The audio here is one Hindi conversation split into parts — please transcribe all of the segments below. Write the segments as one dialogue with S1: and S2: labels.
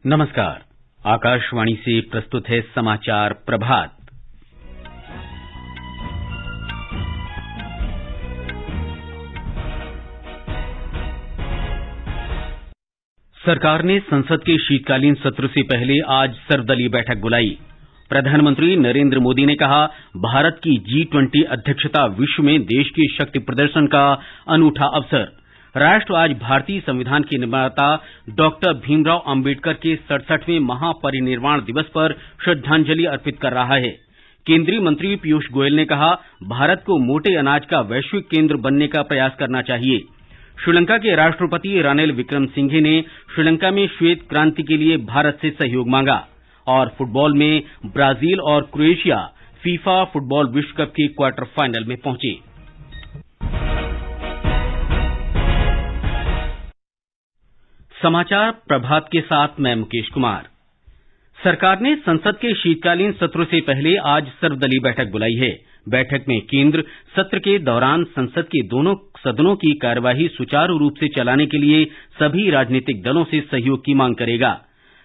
S1: नमस्कार। आकाशवाणी से प्रस्तुत है समाचार प्रभात। सरकार ने संसद के शीतकालीन सत्र से पहले आज सर्वदलीय बैठक बुलाई। प्रधानमंत्री नरेंद्र मोदी ने कहा, भारत की G20 अध्यक्षता विश्व में देश के शक्ति प्रदर्शन का अनूठा अवसर। राष्ट्र आज भारतीय संविधान के निर्माता डॉक्टर भीमराव अंबेडकर के 67वें महापरिनिर्वाण दिवस पर श्रद्धांजलि अर्पित कर रहा है। केंद्रीय मंत्री पीयूष गोयल ने कहा, भारत को मोटे अनाज का वैश्विक केंद्र बनने का प्रयास करना चाहिए। श्रीलंका के राष्ट्रपति रानिल विक्रमसिंघे ने श्रीलंका में श्वेत क्रांति के लिए भारत से सहयोग मांगा। और फुटबॉल में ब्राजील और क्रोएशिया फीफा फुटबॉल विश्व कप के क्वार्टर फाइनल में पहुंचे। समाचार प्रभात के साथ मैं मुकेश कुमार। सरकार ने संसद के शीतकालीन सत्र से पहले आज सर्वदलीय बैठक बुलाई है। बैठक में केंद्र सत्र के दौरान संसद के दोनों सदनों की कार्यवाही सुचारू रूप से चलाने के लिए सभी राजनीतिक दलों से सहयोग की मांग करेगा।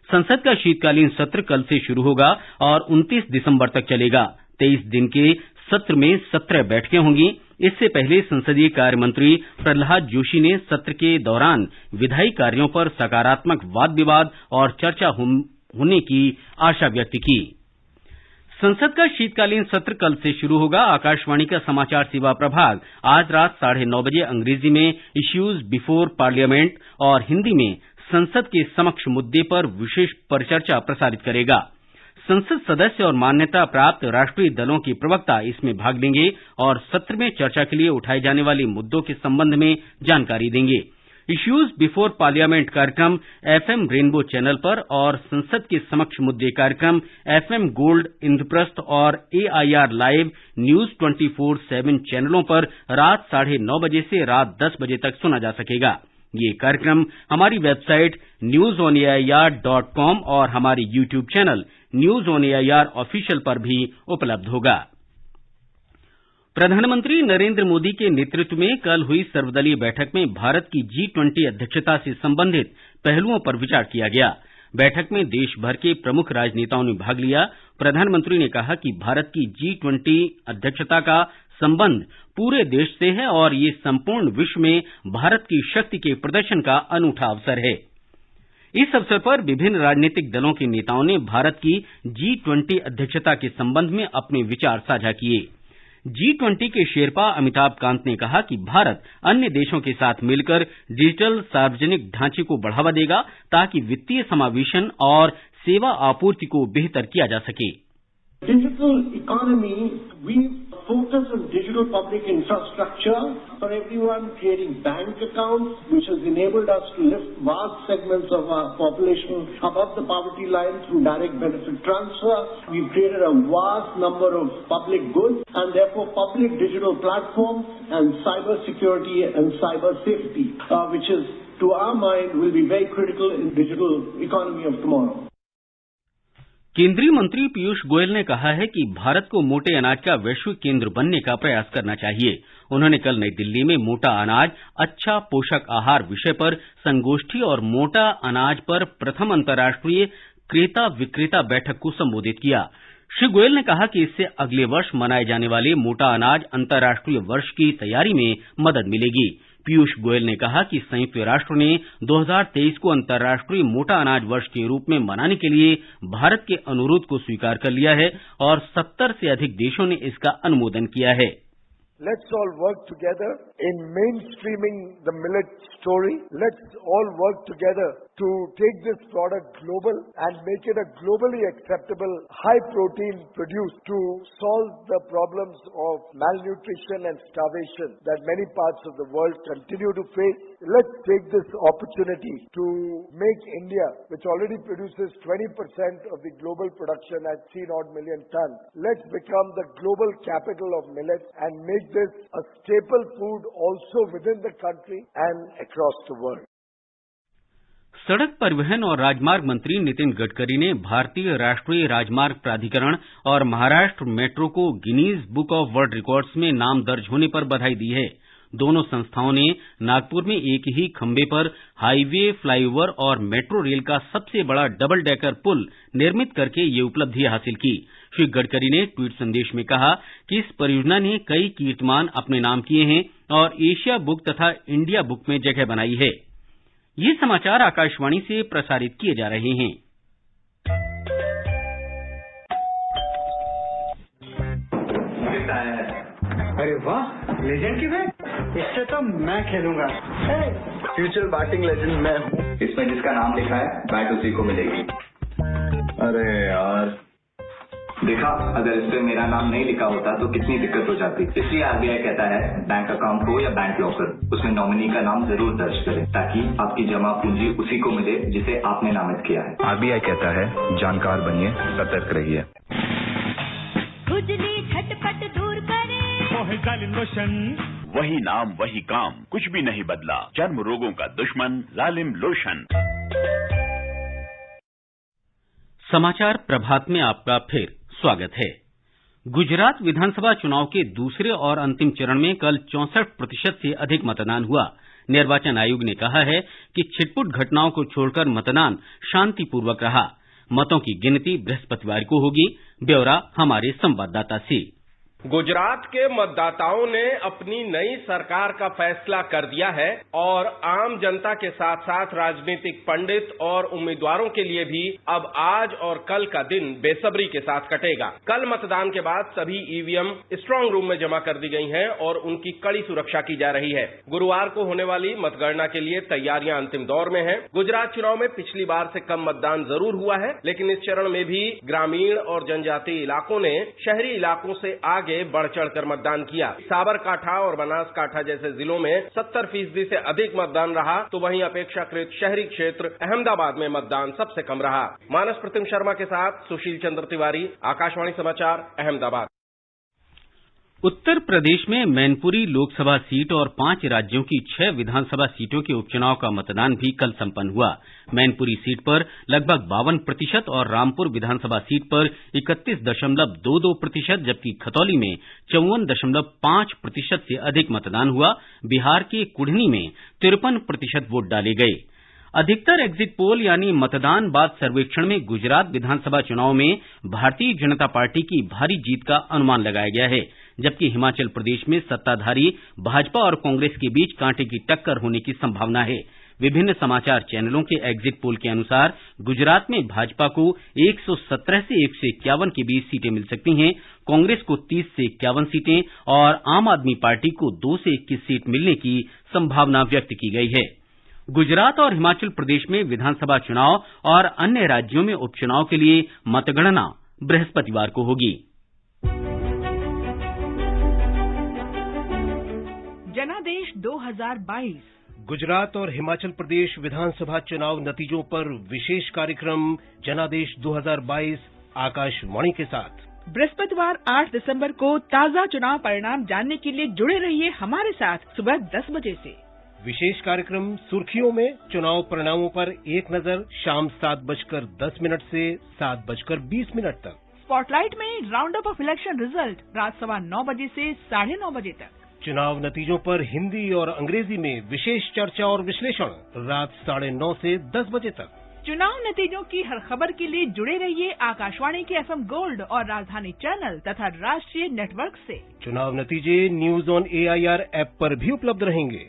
S1: संसद का शीतकालीन सत्र कल से शुरू होगा और 29 दिसंबर तक चलेगा। 23 दिन के सत्र में 17 बैठकें होंगी। इससे पहले संसदीय कार्य मंत्री प्रहलाद जोशी ने सत्र के दौरान विधायी कार्यों पर सकारात्मक वाद विवाद और चर्चा होने की आशा व्यक्त की। संसद का शीतकालीन सत्र कल से शुरू होगा। आकाशवाणी का समाचार सेवा प्रभाग आज रात 9:30 बजे अंग्रेजी में इश्यूज बिफोर पार्लियामेंट और हिंदी में संसद के समक्ष मुद्दे पर विशेष परिचर्चा प्रसारित करेगा। संसद सदस्य और मान्यता प्राप्त राष्ट्रीय दलों के प्रवक्ता इसमें भाग लेंगे और सत्र में चर्चा के लिए उठाए जाने वाले मुद्दों के संबंध में जानकारी देंगे। इश्यूज बिफोर पार्लियामेंट कार्यक्रम FM रेनबो चैनल पर और संसद के समक्ष मुद्दे कार्यक्रम FM गोल्ड इंद्रप्रस्थ और AIR लाइव न्यूज 24/7 चैनलों पर रात 9:30 बजे से रात 10 बजे तक सुना जा सकेगा। ये कार्यक्रम हमारी वेबसाइट newsonair.com और हमारे YouTube channel news on AIR official पर भी उपलब्ध होगा। प्रधानमंत्री नरेंद्र मोदी के नेतृत्व में कल हुई सर्वदलीय बैठक में भारत की G20 अध्यक्षता से संबंधित पहलुओं पर विचार किया गया। बैठक में देश भर के प्रमुख राजनेताओं ने भाग लिया। प्रधानमंत्री ने कहा कि भारत की G20 अध्यक्षता का संबंध पूरे देश से है और ये संपूर्ण विश्व में भारत की शक्ति के प्रदर्शन का अनूठा अवसर है। इस अवसर पर विभिन्न राजनीतिक दलों के नेताओं ने भारत की G20 अध्यक्षता के संबंध में अपने विचार साझा किए। G20 के शेरपा अमिताभ कांत ने कहा कि भारत अन्य देशों के साथ मिलकर डिजिटल सार्वजनिक ढांचे को बढ़ावा देगा ताकि वित्तीय समावेशन और सेवा आपूर्ति को बेहतर किया जा सके।
S2: Digital economy, we focus on digital public infrastructure for everyone, creating bank accounts, which has enabled us to lift vast segments of our population above the poverty line through direct benefit transfer. We've created a vast number of public goods and therefore public digital platforms and cyber security and cyber safety, which is, to our mind, will be very critical in digital economy of tomorrow.
S1: केंद्रीय मंत्री पीयूष गोयल ने कहा है कि भारत को मोटे अनाज का वैश्विक केंद्र बनने का प्रयास करना चाहिए। उन्होंने कल नई दिल्ली में मोटा अनाज अच्छा पोषक आहार विषय पर संगोष्ठी और मोटा अनाज पर प्रथम अंतर्राष्ट्रीय क्रेता विक्रेता बैठक को संबोधित किया। श्री गोयल ने कहा कि इससे अगले वर्ष मनाए जाने वाले मोटा अनाज अंतर्राष्ट्रीय वर्ष की तैयारी में मदद मिलेगी। पीयूष गोयल ने कहा कि संयुक्त राष्ट्र ने 2023 को अंतर्राष्ट्रीय मोटा अनाज वर्ष के रूप में मनाने के लिए भारत के अनुरोध को स्वीकार कर लिया है और 70 से अधिक देशों ने इसका अनुमोदन किया है।
S3: Let's all work together in mainstreaming the millet story. Let's all work together to take this product global and make it a globally acceptable high protein produce to solve the problems of malnutrition and starvation that many parts of the world continue to face. Let's take this opportunity to make India, which already produces 20% of the global production at 3 million tons, let's become the global capital of millets and make this a staple food also within the country and across the world.
S1: सड़क परिवहन और राजमार्ग मंत्री नितिन गडकरी ने भारतीय राष्ट्रीय राजमार्ग प्राधिकरण और महाराष्ट्र मेट्रो को Guinness book of world records में नाम दर्ज होने पर बधाई दी है। दोनों संस्थाओं ने नागपुर में एक ही खंभे पर हाईवे, फ्लाईओवर और मेट्रो रेल का सबसे बड़ा डबल डेकर पुल निर्मित करके ये उपलब्धि हासिल की। श्री गडकरी ने ट्वीट संदेश में कहा कि इस परियोजना ने कई कीर्तिमान अपने नाम किए हैं और एशिया बुक तथा इंडिया बुक में जगह बनाई है। ये समाचार आकाशवाणी से प्रसारित किए जा रहे हैं।
S4: अरे वाह, लेजेंड की बैट, इससे तो मैं खेलूंगा।
S5: फ्यूचर बैटिंग लेजेंड मैं हूँ।
S6: इसमें जिसका नाम लिखा है बैट उसी को मिलेगी।
S5: अरे यार,
S6: देखा, अगर इस पे मेरा नाम नहीं लिखा होता तो कितनी दिक्कत हो जाती। इसलिए आरबीआई कहता है बैंक अकाउंट हो या बैंक लॉकर, उसमें नॉमिनी का नाम जरूर दर्ज करें ताकि आपकी जमा पूंजी उसी को मिले जिसे आपने नामित किया है।
S5: आरबीआई कहता है जानकार बनिए, सतर्क रहिए।
S7: खुजली झटपट दूर करे,
S8: जालिम लोशन,
S9: वही नाम वही काम, कुछ भी नहीं बदला। चर्म रोगों का दुश्मन लालिम लोशन।
S1: समाचार प्रभात में आपका फिर स्वागत है। गुजरात विधानसभा चुनाव के दूसरे और अंतिम चरण में कल 64% से अधिक मतदान हुआ। निर्वाचन आयोग ने कहा है कि छिटपुट घटनाओं को छोड़कर मतदान शांतिपूर्वक रहा। मतों की गिनती बृहस्पतिवार को होगी। ब्यौरा हमारे संवाददाता से।
S10: गुजरात के मतदाताओं ने अपनी नई सरकार का फैसला कर दिया है और आम जनता के साथ साथ राजनीतिक पंडित और उम्मीदवारों के लिए भी अब आज और कल का दिन बेसब्री के साथ कटेगा। कल मतदान के बाद सभी ईवीएम स्ट्रांग रूम में जमा कर दी गई हैं और उनकी कड़ी सुरक्षा की जा रही है। गुरुवार को होने वाली मतगणना के लिए तैयारियां अंतिम दौर में हैं। गुजरात चुनाव में पिछली बार से कम मतदान जरूर हुआ है, लेकिन इस चरण में भी ग्रामीण और जनजातीय इलाकों ने शहरी इलाकों से आगे बढ़ चढ़कर मतदान किया। साबरकांठा और बनासकांठा जैसे जिलों में 70% से अधिक मतदान रहा, तो वहीं अपेक्षाकृत शहरी क्षेत्र अहमदाबाद में मतदान सबसे कम रहा। मानस प्रतिम शर्मा के साथ सुशील चंद्र तिवारी, आकाशवाणी समाचार, अहमदाबाद।
S1: उत्तर प्रदेश में मैनपुरी लोकसभा सीट और 5 राज्यों की 6 विधानसभा सीटों के उपचुनाव का मतदान भी कल संपन्न हुआ। मैनपुरी सीट पर लगभग 52% और रामपुर विधानसभा सीट पर 31.22%, जबकि खतौली में 54.5% से अधिक मतदान हुआ। बिहार के कुढ़नी में 53% वोट डाले गए। अधिकतर एग्जिट पोल यानी मतदान बाद सर्वेक्षण में गुजरात विधानसभा चुनाव में भारतीय जनता पार्टी की भारी जीत का अनुमान लगाया गया है, जबकि हिमाचल प्रदेश में सत्ताधारी भाजपा और कांग्रेस के बीच कांटे की टक्कर होने की संभावना है। विभिन्न समाचार चैनलों के एग्जिट पोल के अनुसार गुजरात में भाजपा को 117 से 151 के बीच सीटें मिल सकती हैं, कांग्रेस को 30 से 51 सीटें और आम आदमी पार्टी को 2 से 21 सीट मिलने की संभावना व्यक्त की गई है। गुजरात और हिमाचल प्रदेश में विधानसभा चुनाव और अन्य राज्यों में उपचुनाव के लिए मतगणना बृहस्पतिवार को होगी।
S11: जनादेश 2022
S12: गुजरात और हिमाचल प्रदेश विधानसभा चुनाव नतीजों पर विशेष कार्यक्रम जनादेश 2022 आकाशवाणी के साथ
S11: बृहस्पतिवार 8 दिसंबर को ताजा चुनाव परिणाम जानने के लिए जुड़े रहिए हमारे साथ सुबह 10 बजे से।
S12: विशेष कार्यक्रम सुर्खियों में चुनाव परिणामों पर एक नजर शाम 7:10 से 7:20 तक।
S11: स्पॉटलाइट में round up of election result रात 9:15 बजे से 9:30 बजे तक।
S12: चुनाव नतीजों पर हिंदी और अंग्रेजी में विशेष चर्चा और विश्लेषण रात 9:30 से 10 बजे तक।
S11: चुनाव नतीजों की हर खबर के लिए जुड़े रहिए आकाशवाणी के FM गोल्ड और राजधानी चैनल तथा राष्ट्रीय नेटवर्क से।
S12: चुनाव नतीजे न्यूज ऑन AIR ऐप पर भी उपलब्ध रहेंगे।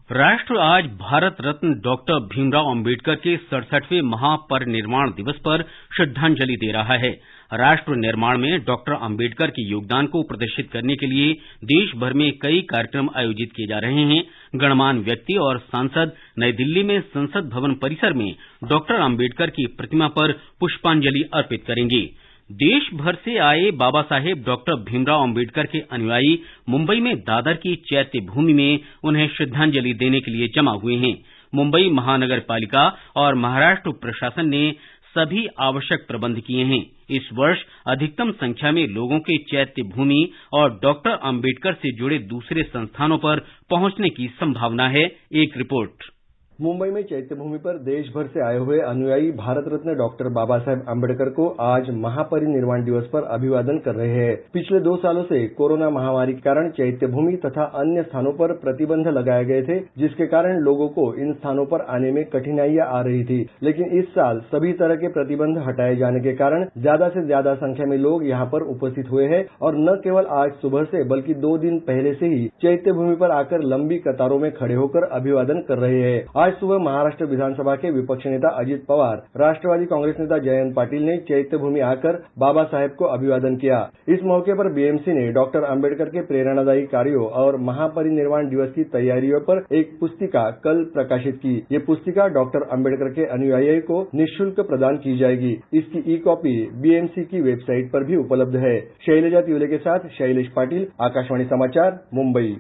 S1: राष्ट्र आज भारत रत्न डॉक्टर भीमराव अंबेडकर के 67वें महापरिनिर्वाण दिवस पर श्रद्धांजलि दे रहा है। राष्ट्र निर्माण में डॉक्टर अंबेडकर के योगदान को प्रदर्शित करने के लिए देश भर में कई कार्यक्रम आयोजित किए जा रहे हैं। गणमान्य व्यक्ति और सांसद नई दिल्ली में संसद भवन परिसर में डॉक्टर अंबेडकर की प्रतिमा पर पुष्पांजलि अर्पित करेंगे। देश भर से आए बाबा साहेब डॉक्टर भीमराव अंबेडकर के अनुयायी मुंबई में दादर की चैत्य भूमि में उन्हें श्रद्धांजलि देने के लिए जमा हुए हैं। मुंबई महानगर पालिका और महाराष्ट्र प्रशासन ने सभी आवश्यक प्रबंध किए हैं। इस वर्ष अधिकतम संख्या में लोगों के चैत्य भूमि और डॉक्टर अंबेडकर से जुड़े दूसरे संस्थानों पर पहुंचने की संभावना है। एक रिपोर्ट।
S8: मुंबई में चैत्य भूमि पर देश भर से आए हुए अनुयायी भारत रत्न डॉक्टर बाबा साहेब आम्बेडकर को आज महापरिनिर्वाण दिवस पर अभिवादन कर रहे हैं। पिछले 2 सालों से कोरोना महामारी के कारण चैत्य भूमि तथा अन्य स्थानों पर प्रतिबंध लगाए गए थे, जिसके कारण लोगों को इन स्थानों पर आने में कठिनाइयां आ रही थी। लेकिन इस साल सभी तरह के प्रतिबंध हटाए जाने के कारण ज्यादा से ज्यादा संख्या में लोग यहाँ पर उपस्थित हुए हैं और न केवल आज सुबह से बल्कि 2 दिन पहले से ही चैत्य भूमि पर आकर लंबी कतारों में खड़े होकर अभिवादन कर रहे हैं। आज सुबह महाराष्ट्र विधानसभा के विपक्ष नेता अजित पवार, राष्ट्रवादी कांग्रेस नेता जयंत पाटिल ने चैत्य भूमि आकर बाबा साहेब को अभिवादन किया। इस मौके पर बीएमसी ने डॉक्टर आम्बेडकर के प्रेरणादायी कार्यों और महापरिनिर्वाण दिवस की तैयारियों पर एक पुस्तिका कल प्रकाशित की। ये पुस्तिका डॉक्टर आम्बेडकर के अनुयायियों को निःशुल्क प्रदान की जाएगी। इसकी ई-कॉपी बीएमसी की वेबसाइट पर भी उपलब्ध है। शैलजा तिवले के साथ शैलेश पाटिल, आकाशवाणी समाचार, मुंबई।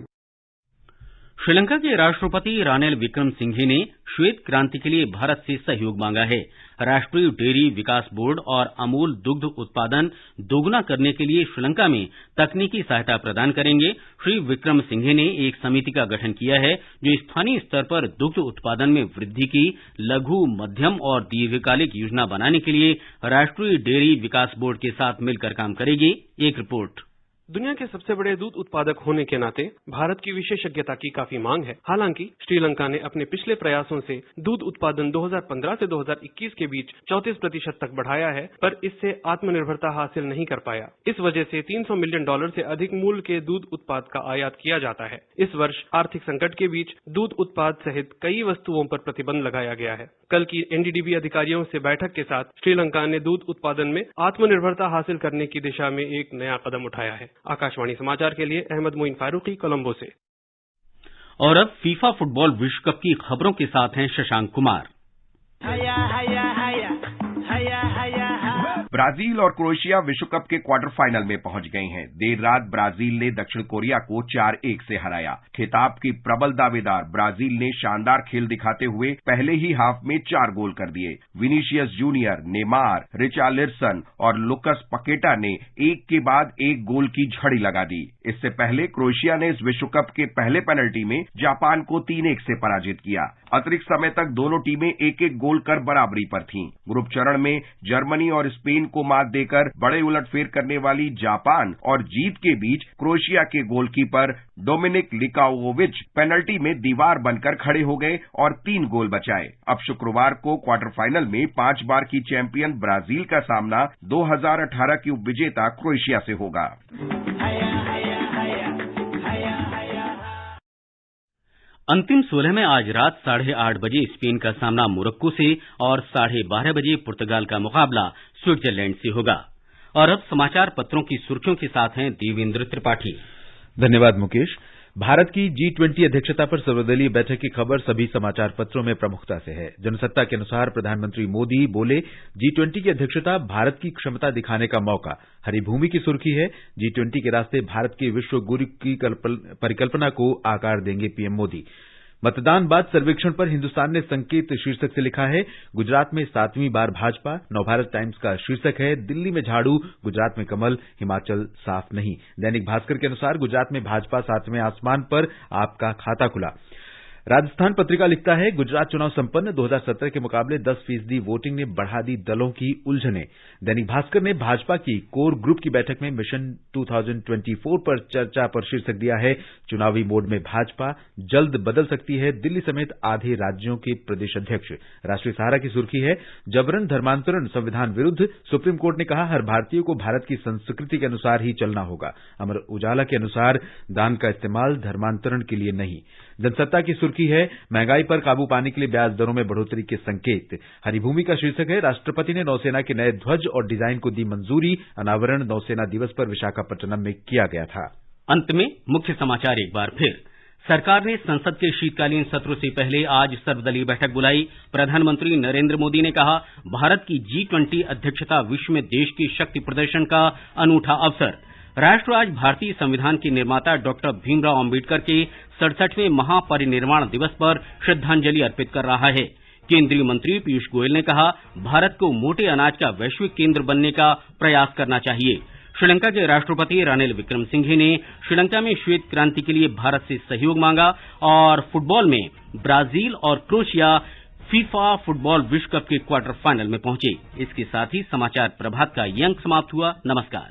S1: श्रीलंका के राष्ट्रपति रानिल विक्रमसिंघे ने श्वेत क्रांति के लिए भारत से सहयोग मांगा है। राष्ट्रीय डेयरी विकास बोर्ड और अमूल दुग्ध उत्पादन दोगुना करने के लिए श्रीलंका में तकनीकी सहायता प्रदान करेंगे। श्री विक्रमसिंघे ने एक समिति का गठन किया है जो स्थानीय स्तर पर दुग्ध उत्पादन में वृद्धि की लघु, मध्यम और दीर्घकालिक योजना बनाने के लिए राष्ट्रीय डेयरी विकास बोर्ड के साथ मिलकर काम करेगी। एक रिपोर्ट।
S13: दुनिया के सबसे बड़े दूध उत्पादक होने के नाते भारत की विशेषज्ञता की काफी मांग है। हालांकि श्रीलंका ने अपने पिछले प्रयासों से दूध उत्पादन 2015 से 2021 के बीच 34% तक बढ़ाया है, पर इससे आत्मनिर्भरता हासिल नहीं कर पाया। इस वजह से $300 मिलियन से अधिक मूल्य के दूध उत्पाद का आयात किया जाता है। इस वर्ष आर्थिक संकट के बीच दूध उत्पाद सहित कई वस्तुओं पर प्रतिबंध लगाया गया है। कल की एनडीडीबी अधिकारियों से बैठक के साथ श्रीलंका ने दूध उत्पादन में आत्मनिर्भरता हासिल करने की दिशा में एक नया कदम उठाया है। आकाशवाणी समाचार के लिए अहमद मोइन फारूकी, कोलंबो से।
S1: और अब फीफा फुटबॉल विश्व कप की खबरों के साथ हैं शशांक कुमार।
S14: ब्राजील और क्रोएशिया विश्व कप के क्वार्टर फाइनल में पहुंच गए हैं। देर रात ब्राजील ने दक्षिण कोरिया को 4-1 से हराया। खिताब की प्रबल दावेदार ब्राजील ने शानदार खेल दिखाते हुए पहले ही हाफ में 4 गोल कर दिए। विनीशियस जूनियर, नेमार, रिचार्लिसन और लुकस पकेटा ने एक के बाद एक गोल की झड़ी लगा दी। इससे पहले क्रोएशिया ने इस विश्व कप के पहले पेनल्टी में जापान को 3-1 से पराजित किया। अतिरिक्त समय तक दोनों टीमें एक एक गोल कर बराबरी पर थीं। ग्रुप चरण में जर्मनी और स्पेन को मात देकर बड़े उलटफेर करने वाली जापान और जीत के बीच क्रोएशिया के गोलकीपर डोमिनिक लिकाओविच पेनल्टी में दीवार बनकर खड़े हो गए और 3 गोल बचाए। अब शुक्रवार को क्वार्टर फाइनल में 5 बार की चैंपियन ब्राजील का सामना 2018 की उपविजेता क्रोएशिया से होगा।
S1: अंतिम 16 में आज रात 8:30 बजे स्पेन का सामना मोरक्को से और 12:30 बजे पुर्तगाल का मुकाबला स्विट्जरलैंड से होगा। और अब समाचार पत्रों की सुर्खियों के साथ हैं देवेंद्र त्रिपाठी।
S15: धन्यवाद मुकेश। भारत की G20 अध्यक्षता पर सर्वदलीय बैठक की खबर सभी समाचार पत्रों में प्रमुखता से है। जनसत्ता के अनुसार प्रधानमंत्री मोदी बोले, G20 की अध्यक्षता भारत की क्षमता दिखाने का मौका। हरिभूमि की सुर्खी है, G20 के रास्ते भारत के विश्व गुरु की परिकल्पना को आकार देंगे पीएम मोदी। मतदान बाद सर्वेक्षण पर हिंदुस्तान ने संकेत शीर्षक से लिखा है, गुजरात में 7वीं बार भाजपा। नवभारत टाइम्स का शीर्षक है, दिल्ली में झाड़ू, गुजरात में कमल, हिमाचल साफ नहीं। दैनिक भास्कर के अनुसार गुजरात में भाजपा 7वें आसमान पर, आपका खाता खुला। राजस्थान पत्रिका लिखता है, गुजरात चुनाव संपन्न, 2017 के मुकाबले 10% वोटिंग ने बढ़ा दी दलों की उलझने। दैनिक भास्कर ने भाजपा की कोर ग्रुप की बैठक में मिशन 2024 पर चर्चा पर शीर्षक दिया है, चुनावी मोड में भाजपा, जल्द बदल सकती है दिल्ली समेत आधे राज्यों के प्रदेश अध्यक्ष। राष्ट्रीय सहारा की सुर्खी है, जबरन धर्मांतरण संविधान विरुद्ध, सुप्रीम कोर्ट ने कहा हर भारतीय को भारत की संस्कृति के अनुसार ही चलना होगा। अमर उजाला के अनुसार, दान का इस्तेमाल धर्मांतरण के लिए नहीं। जनसत्ता की सुर्खी है, महंगाई पर काबू पाने के लिए ब्याज दरों में बढ़ोतरी के संकेत। हरिभूमि का शीर्षक है, राष्ट्रपति ने नौसेना के नए ध्वज और डिजाइन को दी मंजूरी। अनावरण नौसेना दिवस पर विशाखापट्टनम में किया गया था।
S1: अंत में मुख्य समाचार एक बार फिर। सरकार ने संसद के शीतकालीन सत्र से पहले आज सर्वदलीय बैठक बुलाई। प्रधानमंत्री नरेंद्र मोदी ने कहा, भारत की G20 अध्यक्षता विश्व में देश के शक्ति प्रदर्शन का अनूठा अवसर। राष्ट्र आज भारतीय संविधान के निर्माता डॉक्टर भीमराव अंबेडकर के 67वें महापरिनिर्वाण दिवस पर श्रद्धांजलि अर्पित कर रहा है। केंद्रीय मंत्री पीयूष गोयल ने कहा, भारत को मोटे अनाज का वैश्विक केंद्र बनने का प्रयास करना चाहिए। श्रीलंका के राष्ट्रपति रानिल विक्रमसिंघे ने श्रीलंका में श्वेत क्रांति के लिए भारत से सहयोग मांगा। और फुटबॉल में ब्राजील और क्रोएशिया फीफा फुटबॉल विश्व कप के क्वार्टर फाइनल में पहुंचे। इसके साथ ही समाचार प्रभात का ये अंक समाप्त हुआ। नमस्कार।